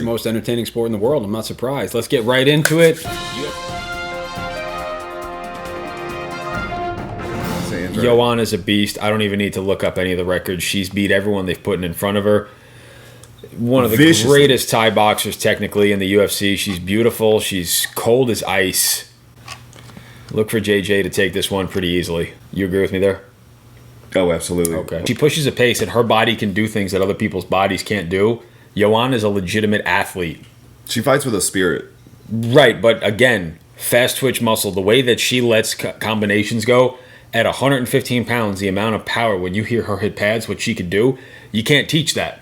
the most entertaining sport in the world. I'm not surprised. Let's get right into it. Joanna's a beast. I don't even need to look up any of the records. She's beat everyone they've put in front of her. One of the greatest Thai boxers technically in the UFC. She's beautiful. She's cold as ice. Look for JJ to take this one pretty easily. You agree with me there? Oh, absolutely. Okay. She pushes a pace and her body can do things that other people's bodies can't do. Joanna is a legitimate athlete. She fights with a spirit. Right, but again, fast twitch muscle. The way that she lets combinations go at 115 pounds, the amount of power when you hear her hit pads, what she could do, you can't teach that.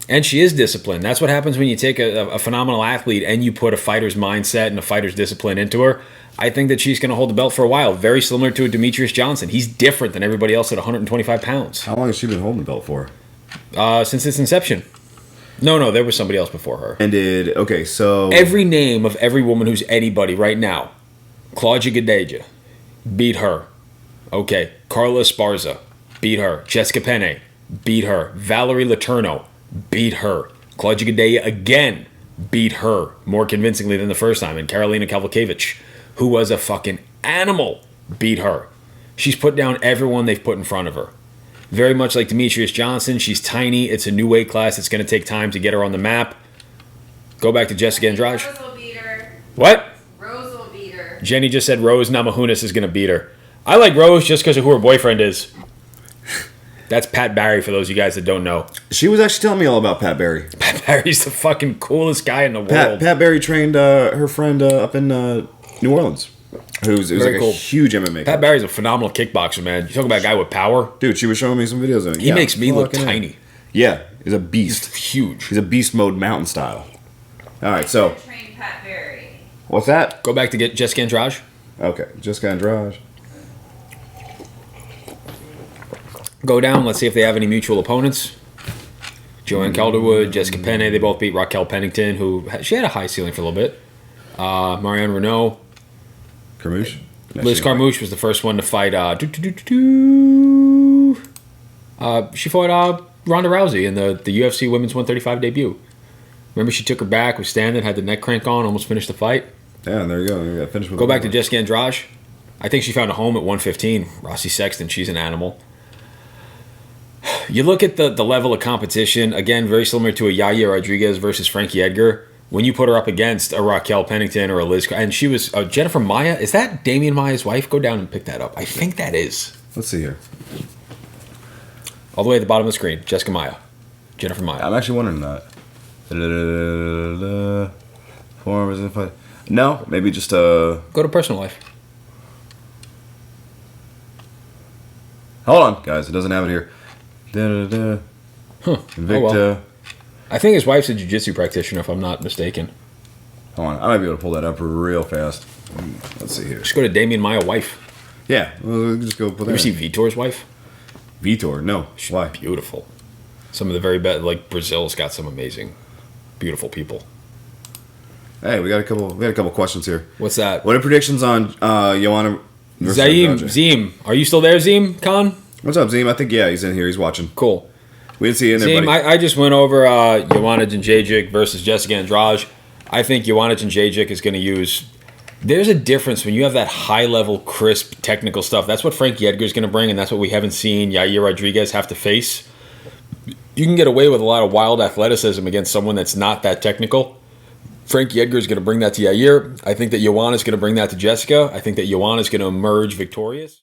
And she is disciplined. That's what happens when you take a phenomenal athlete and you put a fighter's mindset and a fighter's discipline into her. I think that she's going to hold the belt for a while. Very similar to a Demetrius Johnson. He's different than everybody else at 125 pounds. How long has she been holding the belt for? Since its inception. No, there was somebody else before her. And so... Every name of every woman who's anybody right now. Claudia Gadeja, beat her. Okay, Carla Esparza, beat her. Jessica Penne, beat her. Valerie Letourneau, beat her. Claudia Gadeja again, beat her more convincingly than the first time. And Karolina Kowalkiewicz, who was a fucking animal, beat her. She's put down everyone they've put in front of her. Very much like Demetrius Johnson, she's tiny. It's a new weight class. It's going to take time to get her on the map. Go back to Jessica Andrade. Rose will beat her. What? Rose will beat her. Jenny just said Rose Namajunas is going to beat her. I like Rose just because of who her boyfriend is. That's Pat Barry, for those of you guys that don't know. She was actually telling me all about Pat Barry. Pat Barry's the fucking coolest guy in the world. Pat Barry trained her friend up in New Orleans. Who's like cool. A huge MMA. Pat Barry's a phenomenal kickboxer, man. You talk about a guy with power. Dude, she was showing me some videos of him. He makes me look tiny. Yeah, he's a beast. He's huge. He's a beast mode mountain style. All right, so... Train Pat Barry. What's that? Go back to get Jessica Andrade. Okay, Jessica Andrade. Go down. Let's see if they have any mutual opponents. Joanne Calderwood, Jessica Penne. They both beat Raquel Pennington, who... She had a high ceiling for a little bit. Marianne Renault. Carmouche? Liz Carmouche was the first one to fight. She fought Ronda Rousey in the UFC Women's 135 debut. Remember, she took her back, was standing, had the neck crank on, almost finished the fight. Yeah, there you go. You got finished with. Go back to Jessica Andrade. I think she found a home at 115. Rossi Sexton, she's an animal. You look at the level of competition, again, very similar to a Yair Rodriguez versus Frankie Edgar. When you put her up against a Raquel Pennington or a Liz, and she was Jennifer Maia. Is that Damian Maia's wife? Go down and pick that up. I think that is. Let's see here. All the way at the bottom of the screen, Jessica Maia. Jennifer Maia. I'm actually wondering that. Form is in. No, maybe just Go to personal life. Hold on, guys. It doesn't have it here. Huh. Invicta. Oh, well. I think his wife's a jiu-jitsu practitioner, if I'm not mistaken. Hold on. I might be able to pull that up real fast. Let's see here. Just go to Damian Maia wife. Yeah. We'll just go put that. You ever see Vitor's wife? Vitor? No. She's Why? beautiful. Some of the very best, like Brazil's got some amazing, beautiful people. Hey, we got a couple questions here. What's that? What are predictions on Joanna versus Zim. Are you still there, Zim Khan? What's up, Zim? I think, yeah, he's in here. He's watching. Cool. We didn't see you in there, Zim, buddy. I just went over Joanna Jedrzejczyk versus Jessica Andrade. I think Joanna Jedrzejczyk is going to use... There's a difference when you have that high-level, crisp, technical stuff. That's what Frankie Edgar is going to bring, and that's what we haven't seen Yair Rodriguez have to face. You can get away with a lot of wild athleticism against someone that's not that technical. Frankie Edgar is going to bring that to Yair. I think that Joanna is going to bring that to Jessica. I think that Joanna is going to emerge victorious.